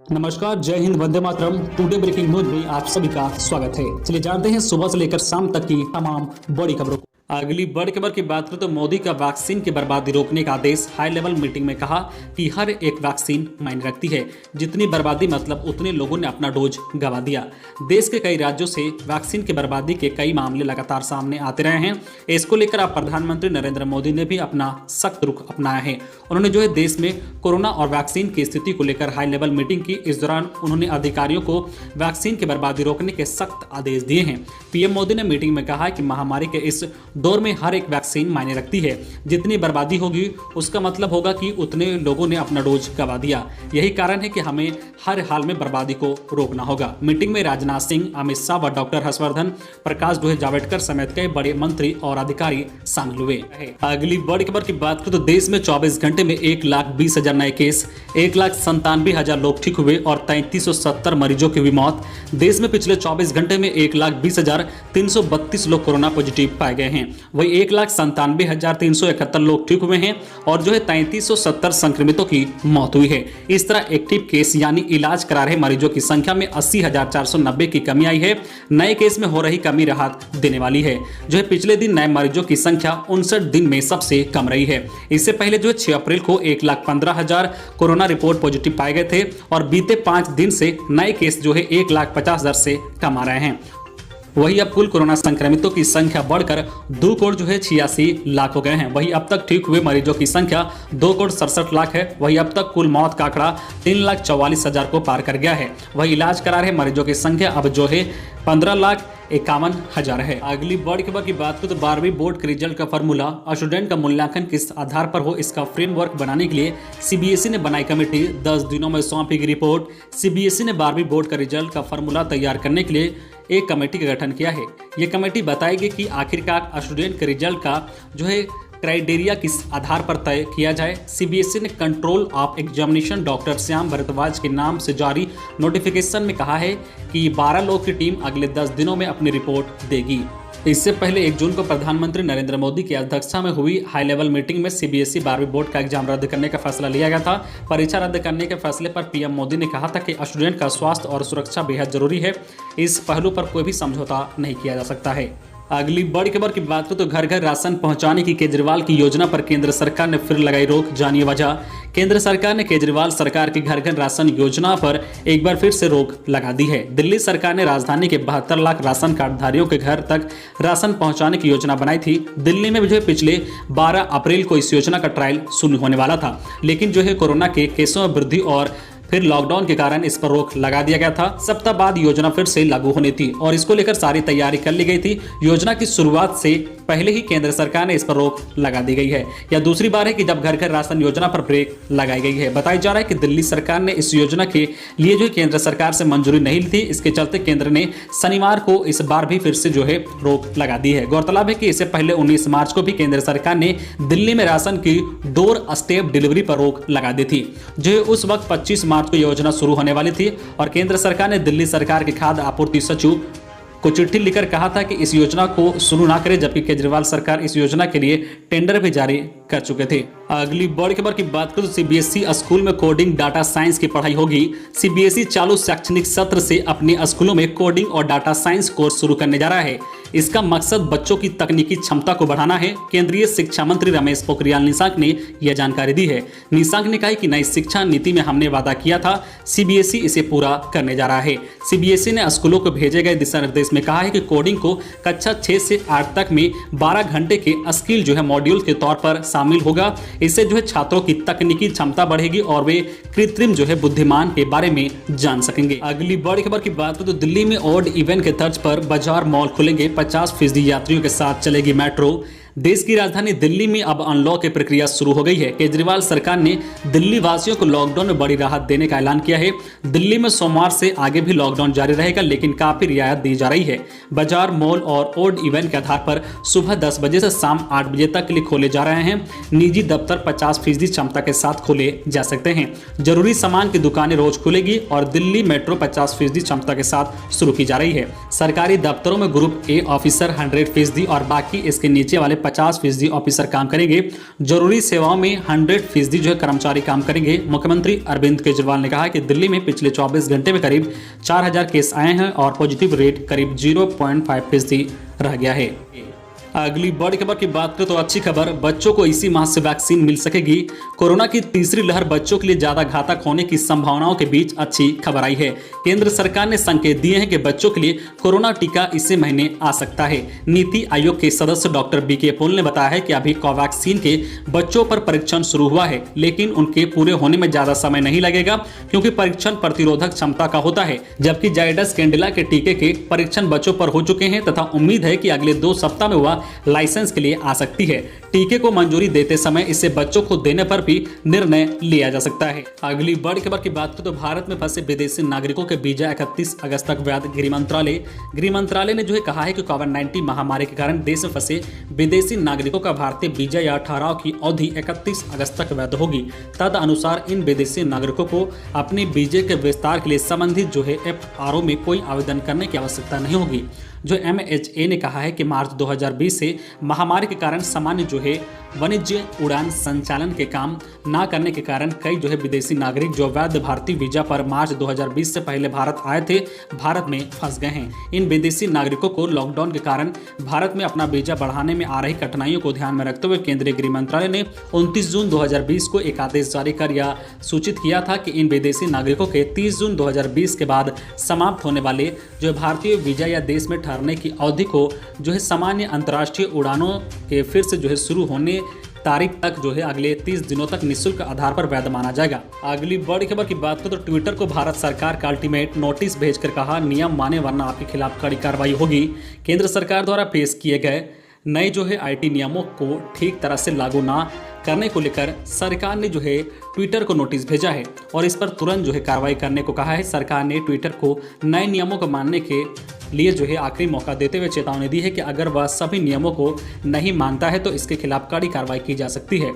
नमस्कार, जय Hind, Vande Mataram. Today breaking news में आप सभी का स्वागत है। चलिए जानते हैं सुबह से लेकर शाम तक की तमाम बड़ी खबरों को। अगली बड़ी खबर की बात करें तो मोदी का वैक्सीन की बर्बादी रोकने का आदेश। हाई लेवल मीटिंग में कहा कि हर एक वैक्सीन मायने रखती है। जितनी बर्बादी मतलब उतने लोगों ने अपना डोज गंवा दिया। देश के कई राज्यों से वैक्सीन की बर्बादी के कई मामले लगातार सामने आते रहे हैं। इसको लेकर अब प्रधानमंत्री नरेंद्र मोदी ने भी अपना सख्त रुख अपनाया है। उन्होंने देश में कोरोना और वैक्सीन की स्थिति को लेकर हाई लेवल मीटिंग की। इस दौरान उन्होंने अधिकारियों को वैक्सीन की बर्बादी रोकने के सख्त आदेश दिए हैं। पीएम मोदी ने मीटिंग में कहा कि महामारी के इस दौर में हर एक वैक्सीन मायने रखती है। जितनी बर्बादी होगी उसका मतलब होगा कि उतने लोगों ने अपना डोज गंवा दिया। यही कारण है कि हमें हर हाल में बर्बादी को रोकना होगा। मीटिंग में राजनाथ सिंह, अमित शाह व डॉक्टर हर्षवर्धन, प्रकाश जावड़ेकर समेत कई बड़े मंत्री और अधिकारी शामिल हुए। अगली बड़ी खबर की बात करें तो देश में 24 घंटे में 1,20,000 नए केस, 1,97,000 लोग ठीक हुए और 3,370 मरीजों की हुई मौत। देश में पिछले 24 घंटे में 1,20,332 लोग कोरोना पॉजिटिव पाए गए हैं। वही 1,97,371 लोग ठीक हुए हैं और 3,370 संक्रमितों की मौत हुई है। इस तरह एक्टिव केस यानी इलाज करा रहे मरीजों की संख्या में 80,490 की कमी आई है। नए केस में हो रही कमी राहत देने वाली है। पिछले दिन नए मरीजों की संख्या 59 दिन में सबसे कम रही है। इससे पहले 6 अप्रैल को 1,15,000 कोरोना रिपोर्ट पॉजिटिव पाए गए थे और बीते 5 दिन से नए केस 1,50,000 से कम आ रहे हैं। वही अब कुल कोरोना संक्रमितों की संख्या बढ़कर 2 करोड़ 86 लाख हो गए हैं। वही अब तक ठीक हुए मरीजों की संख्या 2 करोड़ 67 लाख है। वही अब तक कुल मौत का आंकड़ा 3,44,000 को पार कर गया है। वही इलाज करा रहे मरीजों की संख्या अब 15,51,000 है। अगली बड़ी खबर की बात करें तो 12वीं बोर्ड के रिजल्ट का फॉर्मूला, स्टूडेंट का मूल्यांकन किस आधार पर हो, इसका फ्रेमवर्क बनाने के लिए सीबीएसई ने बनाई कमेटी। 10 दिनों में सौंपेगी रिपोर्ट। सीबीएसई ने 12वीं बोर्ड का रिजल्ट का फॉर्मूला तैयार करने के लिए एक कमेटी का गठन किया है। ये कमेटी बताएगी कि आखिरकार स्टूडेंट के रिजल्ट का क्राइटेरिया किस आधार पर तय किया जाए। सीबीएसई ने control of examination doctor Shyam Bhardwaj के नाम से जारी नोटिफिकेशन में कहा है कि 12 लोग की टीम अगले 10 दिनों में अपनी रिपोर्ट देगी। इससे पहले 1 जून को प्रधानमंत्री नरेंद्र मोदी की अध्यक्षता में हुई हाई लेवल मीटिंग में सीबीएसई 12वीं बोर्ड का एग्जाम रद्द करने का फैसला लिया गया था। परीक्षा रद्द करने के फैसले पर पीएम मोदी ने कहा था कि स्टूडेंट का स्वास्थ्य और सुरक्षा बेहद जरूरी है। इस पहलू पर कोई भी समझौता नहीं किया जा सकता है। अगली बड़ी खबर की बात करें तो घर घर राशन पहुंचाने की केजरीवाल की योजना पर केंद्र सरकार ने फिर लगाई रोक। जानिए वजह। केंद्र सरकार ने केजरीवाल सरकार की घर घर राशन योजना पर एक बार फिर से रोक लगा दी है। दिल्ली सरकार ने राजधानी के 72 लाख राशन कार्डधारियों के घर तक राशन पहुंचाने की योजना बनाई थी। दिल्ली में पिछले 12 अप्रैल को इस योजना का ट्रायल शुरू होने वाला था, लेकिन कोरोना के केसों में वृद्धि और फिर लॉकडाउन के कारण इस पर रोक लगा दिया गया था। सप्ताह बाद योजना फिर से लागू होनी थी और इसको लेकर सारी तैयारी कर ली गई थी। योजना की शुरुआत से पहले ही केंद्र सरकार ने इस पर रोक लगा दी गई है। यह दूसरी बार है कि जब घर घर राशन योजना पर ब्रेक लगाई गई है। बताया जा रहा है कि दिल्ली सरकार ने इस योजना के लिए केंद्र सरकार से मंजूरी नहीं ली थी। इसके चलते केंद्र ने शनिवार को इस बार भी फिर से रोक लगा दी है। गौरतलब है कि इससे पहले 19 मार्च को भी केंद्र सरकार ने दिल्ली में राशन की डोर स्टेप डिलीवरी पर रोक लगा दी थी। उस वक्त 25 मार्च को योजना शुरू होने वाली थी और केंद्र सरकार ने दिल्ली सरकार के खाद्य आपूर्ति सचिव को चिट्ठी लिखकर कहा था कि इस योजना को शुरू ना करें, जबकि केजरीवाल सरकार इस योजना के लिए टेंडर भी जारी कर चुके थे। अगली बड़ी खबर की बात करें तो सीबीएसई स्कूल में कोडिंग डाटा साइंस की पढ़ाई होगी। सीबीएसई चालू शैक्षणिक सत्र से अपने स्कूलों में कोडिंग और डाटा साइंस कोर्स शुरू करने जा रहा है। इसका मकसद बच्चों की तकनीकी क्षमता को बढ़ाना है। केंद्रीय शिक्षा मंत्री रमेश पोखरियाल निशंक ने यह जानकारी दी है। निशंक ने कहा कि नई शिक्षा नीति में हमने वादा किया था, सीबीएसई इसे पूरा करने जा रहा है। सीबीएसई ने स्कूलों को भेजे गए दिशा निर्देश में कहा है कि कोडिंग को कक्षा 6 से 8 तक में 12 घंटे के स्किल मॉड्यूल के तौर पर शामिल होगा। इससे छात्रों की तकनीकी क्षमता बढ़ेगी और वे कृत्रिम बुद्धिमान के बारे में जान सकेंगे। अगली बड़ी खबर की बात करें तो दिल्ली में ऑड इवन के तर्ज पर बाजार मॉल खुलेंगे। 50% यात्रियों के साथ चलेगी मेट्रो। देश की राजधानी दिल्ली में अब अनलॉक की प्रक्रिया शुरू हो गई है। केजरीवाल सरकार ने दिल्ली वासियों को लॉकडाउन में बड़ी राहत देने का ऐलान किया है। दिल्ली में सोमवार से आगे भी लॉकडाउन जारी रहेगा, लेकिन काफी रियायत दी जा रही है। बाजार, मॉल और ओड इवेंट के आधार पर सुबह 10 बजे से शाम 8 बजे तक के लिए खोले जा रहे हैं। निजी दफ्तर 50% क्षमता के साथ खोले जा सकते हैं। जरूरी सामान की दुकानें रोज खुलेगी और दिल्ली मेट्रो 50% क्षमता के साथ शुरू की जा रही है। सरकारी दफ्तरों में ग्रुप ए ऑफिसर 100% और बाकी इसके नीचे वाले 50% ऑफिसर काम करेंगे। जरूरी सेवाओं में 100% जो है कर्मचारी काम करेंगे। मुख्यमंत्री अरविंद केजरीवाल ने कहा कि दिल्ली में पिछले 24 घंटे में करीब 4000 केस आए हैं और पॉजिटिव रेट करीब 0.5% रह गया है। अगली बड़ी खबर की बात करें तो अच्छी खबर, बच्चों को इसी माह से वैक्सीन मिल सकेगी। कोरोना की तीसरी लहर बच्चों के लिए ज्यादा घातक होने की संभावनाओं के बीच अच्छी खबर आई है। केंद्र सरकार ने संकेत दिए हैं कि बच्चों के लिए कोरोना टीका इसी महीने आ सकता है। नीति आयोग के सदस्य डॉक्टर बीके पॉल ने बताया है कि अभी कोवैक्सीन के बच्चों पर परीक्षण शुरू हुआ है, लेकिन उनके पूरे होने में ज्यादा समय नहीं लगेगा क्योंकि परीक्षण प्रतिरोधक क्षमता का होता है। जबकि जायडस कैडिला के टीके के परीक्षण बच्चों पर हो चुके हैं तथा उम्मीद है कि अगले 2 सप्ताह में वह लाइसेंस के लिए आ सकती है। टीके को मंजूरी देते समय इसे बच्चों को देने पर भी निर्णय लिया जा सकता है। अगली बड़ी खबर की बात करें तो भारत में फंसे विदेशी नागरिकों के वीजा 31 अगस्त तक वैध। गृह मंत्रालय ने जो है कहा है कि कोविड-19 महामारी के कारण देश में फंसे विदेशी नागरिकों का भारतीय वीजा या ठहराव की अवधि 31 अगस्त तक वैध होगी। तद अनुसार इन विदेशी नागरिकों को अपने वीजे के विस्तार के लिए संबंधित जो है FRO में कोई आवेदन करने की आवश्यकता नहीं होगी। जो MHA ने कहा है कि मार्च 2020 से महामारी के कारण सामान्य जो है वाणिज्य उड़ान संचालन के काम ना करने के कारण कई जो है विदेशी नागरिक जो वैध भारतीय वीजा पर मार्च 2020 से पहले भारत आए थे, भारत में फंस गए हैं। इन विदेशी नागरिकों को लॉकडाउन के कारण भारत में अपना वीजा बढ़ाने में आ रही कठिनाइयों को ध्यान में रखते हुए केंद्रीय गृह मंत्रालय ने 29 जून 2020 को एक आदेश जारी कर यह सूचित किया था कि इन विदेशी नागरिकों के 30 जून 2020 के बाद समाप्त होने वाले जो भारतीय वीजा या देश में ठहरने की अवधि को जो है सामान्य अंतर्राष्ट्रीय उड़ानों के फिर से जो है शुरू होने तारीख तक जो है अगले 30 दिनों तक निःशुल्क आधार पर वैध माना जाएगा। अगली बड़ी खबर की बात करें तो ट्विटर को भारत सरकार का अल्टीमेट नोटिस भेजकर कहा नियम माने वरना आपके खिलाफ कड़ी कार्रवाई होगी। केंद्र सरकार द्वारा पेश किए गए नए जो है IT नियमों को ठीक तरह से लागू ना करने को लेकर सरकार ने जो है ट्विटर को नोटिस भेजा है और इस पर तुरंत जो है कार्रवाई करने को कहा है। सरकार ने ट्विटर को नए नियमों को मानने के लिए जो है आखिरी मौका देते हुए चेतावनी दी है कि अगर वह सभी नियमों को नहीं मानता है तो इसके खिलाफ कड़ी कार्रवाई की जा सकती है।